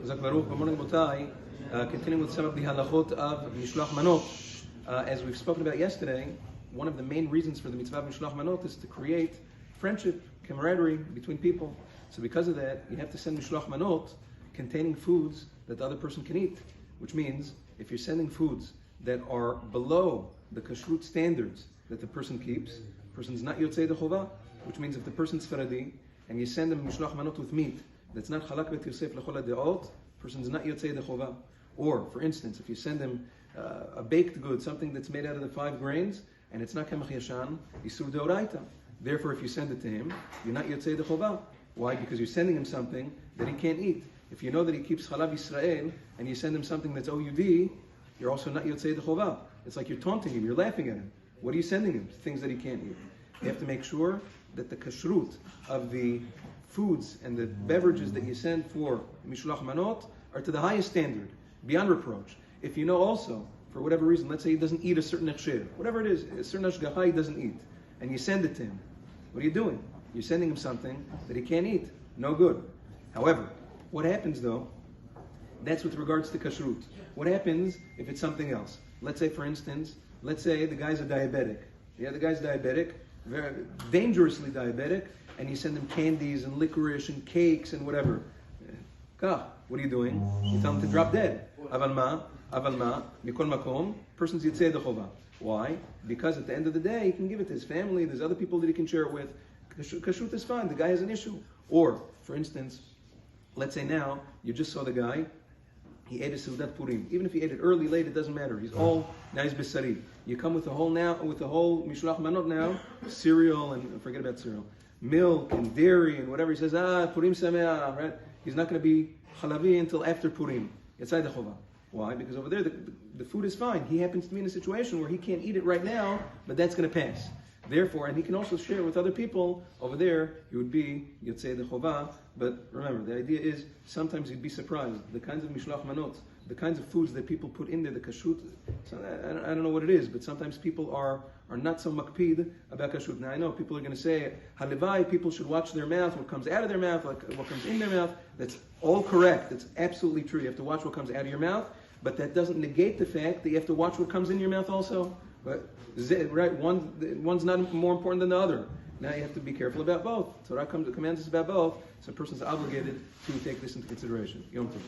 Good morning, Botai. Continuing with some of the halachot of Mishloach Manot. As we've spoken about yesterday, one of the main reasons for the mitzvah of Mishloach Manot is to create friendship, camaraderie between people. So because of that, you have to send Mishloach Manot containing foods that the other person can eat. Which means, if you're sending foods that are below the kashrut standards that the person keeps, the person's not yotzei dechovah, which means if the person's faradi, and you send them Mishloach Manot with meat, that's not halak bet Yosef lechol hadeot, person's not yotzei dechovah. Or, for instance, if you send him a baked good, something that's made out of the 5 grains, and it's not kemach yashan, isur deoraita. Therefore, if you send it to him, you're not yotzei dechovah. Why? Because you're sending him something that he can't eat. If you know that he keeps chalav Yisrael, and you send him something that's OUD, you're also not yotzei dechovah. It's like you're taunting him, you're laughing at him. What are you sending him? Things that he can't eat. You have to make sure that the kashrut of the foods and the beverages that you send for Mishloach Manot are to the highest standard, beyond reproach. If you know also, for whatever reason, let's say he doesn't eat a certain hechsher, whatever it is, a certain hashgacha he doesn't eat, and you send it to him, what are you doing? You're sending him something that he can't eat. No good. However, what happens though, that's with regards to kashrut. What happens if it's something else? Let's say, for instance, let's say the guy's a diabetic. Yeah, the guy's diabetic, very dangerously diabetic, and you send him candies and licorice and cakes and whatever. What are you doing? You tell him to drop dead. Aval ma, mikol makom, person's yitzei dechovah. Why? Because at the end of the day, he can give it to his family, there's other people that he can share it with. Kashrut is fine, the guy has an issue. Or, for instance, let's say now, you just saw the guy, he ate a Seudat Purim. Even if he ate it early, late, it doesn't matter. Now he's Besari. You come with the whole Mishloach Manot now, cereal, and forget about cereal, milk and dairy and whatever. He says, Purim Sameach, right? He's not going to be Chalavi until after Purim. Yatzai dechovah. Why? Because over there, the food is fine. He happens to be in a situation where he can't eat it right now, but that's going to pass. Therefore, and he can also share it with other people, over there, he would be Yotzei dechovah. But remember, the idea is, sometimes you'd be surprised. The kinds of Mishloach Manot, the kinds of foods that people put in there, the kashrut, so I don't know what it is, but sometimes people are not so makpid about kashrut. Now I know people are going to say, halevai, people should watch their mouth, what comes out of their mouth, like what comes in their mouth. That's all correct. That's absolutely true. You have to watch what comes out of your mouth, but that doesn't negate the fact that you have to watch what comes in your mouth also. Right? One's not more important than the other. Now you have to be careful about both. Torah commands us about both, so a person's obligated to take this into consideration. Yom Tov.